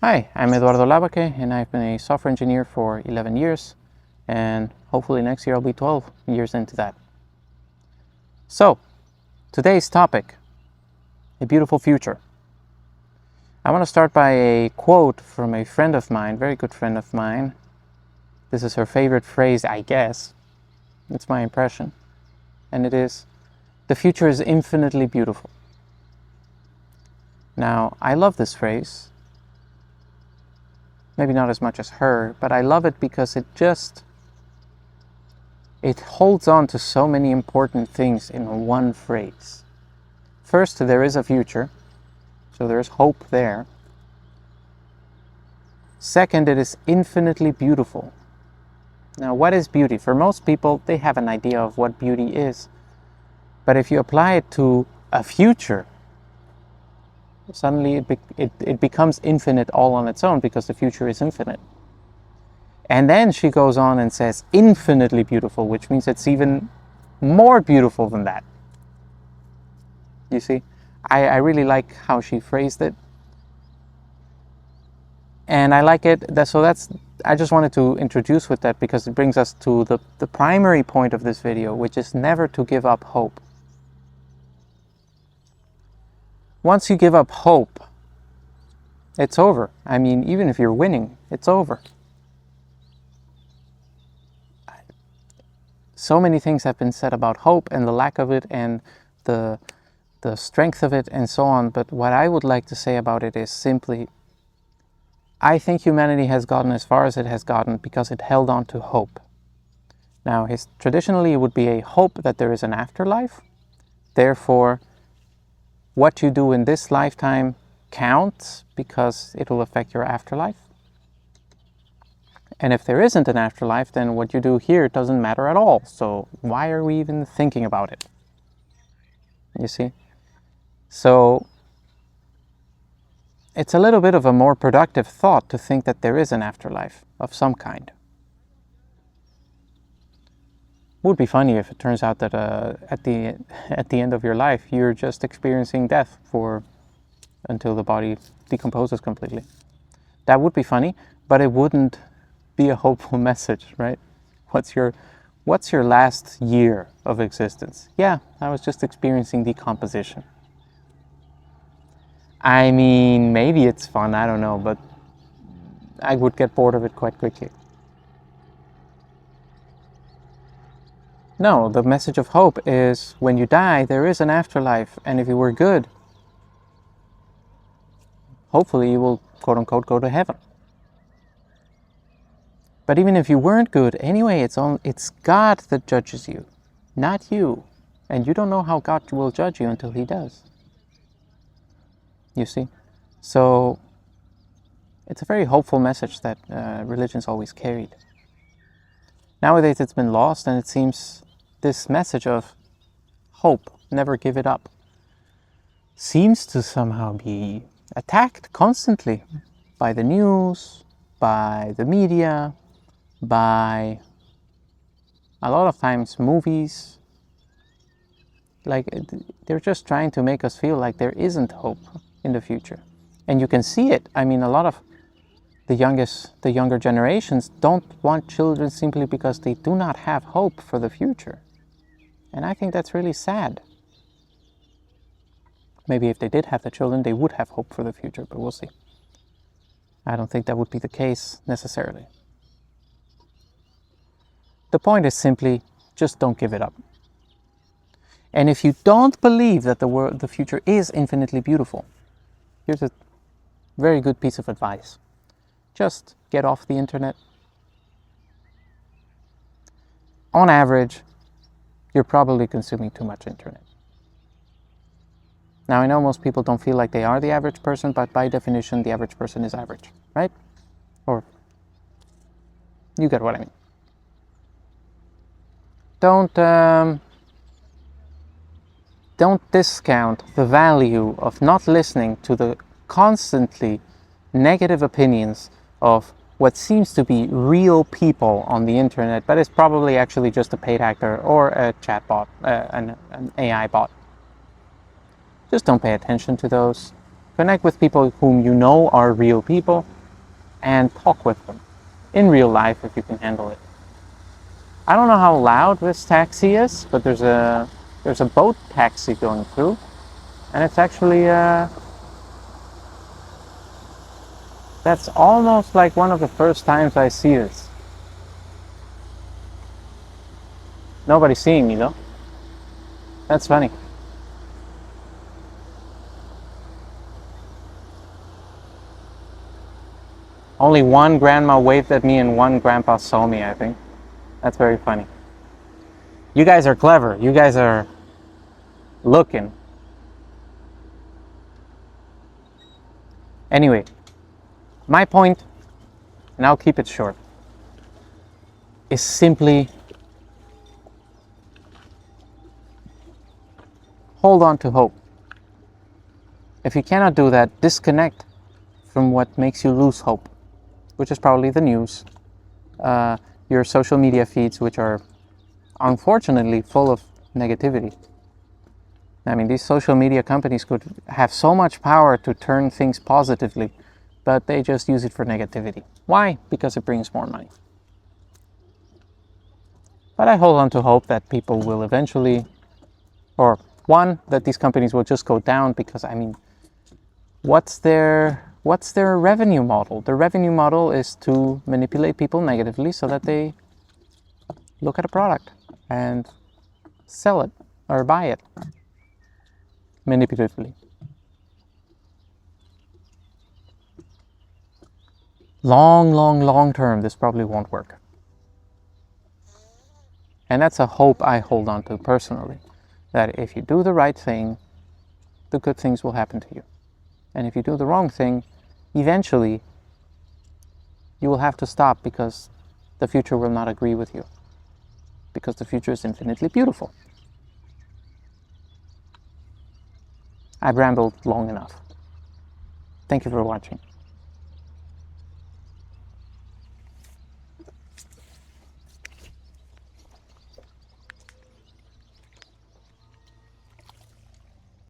Hi, I'm Eduardo Labaque, and I've been a software engineer for 11 years, and hopefully next year I'll be 12 years into that. So, today's topic, a beautiful future. I want to start by a quote from a friend of mine, very good friend of mine. This is her favorite phrase, I guess. It's my impression. And it is, "The future is infinitely beautiful." Now, I love this phrase. Maybe not as much as her, but I love it because it holds on to so many important things in one phrase. First, there is a future, so there is hope there. Second, it is infinitely beautiful. Now, what is beauty? For most people, they have an idea of what beauty is. But if you apply it to a future, suddenly it becomes infinite all on its own, because the future is infinite. And then she goes on and says infinitely beautiful, which means it's even more beautiful than that. You see, I really like how she phrased it. And I like it. I just wanted to introduce with that, because it brings us to the primary point of this video, which is never to give up hope. Once you give up hope, it's over. I mean, even if you're winning, it's over. So many things have been said about hope and the lack of it and the strength of it and so on. But what I would like to say about it is simply, I think humanity has gotten as far as it has gotten because it held on to hope. Now, traditionally, it would be a hope that there is an afterlife. Therefore, what you do in this lifetime counts because it will affect your afterlife. And if there isn't an afterlife, then what you do here doesn't matter at all. So why are we even thinking about it? You see? So it's a little bit of a more productive thought to think that there is an afterlife of some kind. Would be funny if it turns out that at the end of your life you're just experiencing death until the body decomposes completely. That would be funny, but it wouldn't be a hopeful message, right? What's your last year of existence? Yeah, I was just experiencing decomposition. I mean, maybe it's fun, I don't know, but I would get bored of it quite quickly. No, the message of hope is when you die, there is an afterlife, and if you were good, hopefully you will, quote unquote, go to heaven. But even if you weren't good, anyway, it's God that judges you, not you. And you don't know how God will judge you until He does. You see? So it's a very hopeful message that religion's always carried. Nowadays it's been lost, and it seems this message of hope, never give it up, seems to somehow be attacked constantly by the news, by the media, by a lot of times movies. Like, they're just trying to make us feel like there isn't hope in the future. And you can see it. I mean, a lot of the younger generations don't want children simply because they do not have hope for the future. And I think that's really sad. Maybe if they did have the children, they would have hope for the future, but we'll see. I don't think that would be the case necessarily. The point is simply, just don't give it up. And if you don't believe that the future is infinitely beautiful, here's a very good piece of advice. Just get off the internet. On average, you're probably consuming too much internet. Now, I know most people don't feel like they are the average person, but by definition, the average person is average, right? Or, you get what I mean. Don't discount the value of not listening to the constantly negative opinions of what seems to be real people on the internet, but is probably actually just a paid actor or a chatbot, an AI bot. Just don't pay attention to those. Connect with people whom you know are real people and talk with them in real life if you can handle it. I don't know how loud this taxi is, but there's a boat taxi going through, and it's actually that's almost like one of the first times I see this. Nobody's seeing me though. That's funny. Only one grandma waved at me and one grandpa saw me, I think. That's very funny. You guys are clever. You guys are looking. Anyway, my point, and I'll keep it short, is simply hold on to hope. If you cannot do that, disconnect from what makes you lose hope, which is probably the news, your social media feeds, which are unfortunately full of negativity. I mean, these social media companies could have so much power to turn things positively, but they just use it for negativity. Why? Because it brings more money. But I hold on to hope that people will eventually, or one, that these companies will just go down, because I mean, what's their revenue model? The revenue model is to manipulate people negatively so that they look at a product and sell it or buy it manipulatively. Long term, this probably won't work. And that's a hope I hold on to personally, that if you do the right thing, the good things will happen to you. And if you do the wrong thing, eventually you will have to stop, because the future will not agree with you, because the future is infinitely beautiful. I've rambled long enough. Thank you for watching.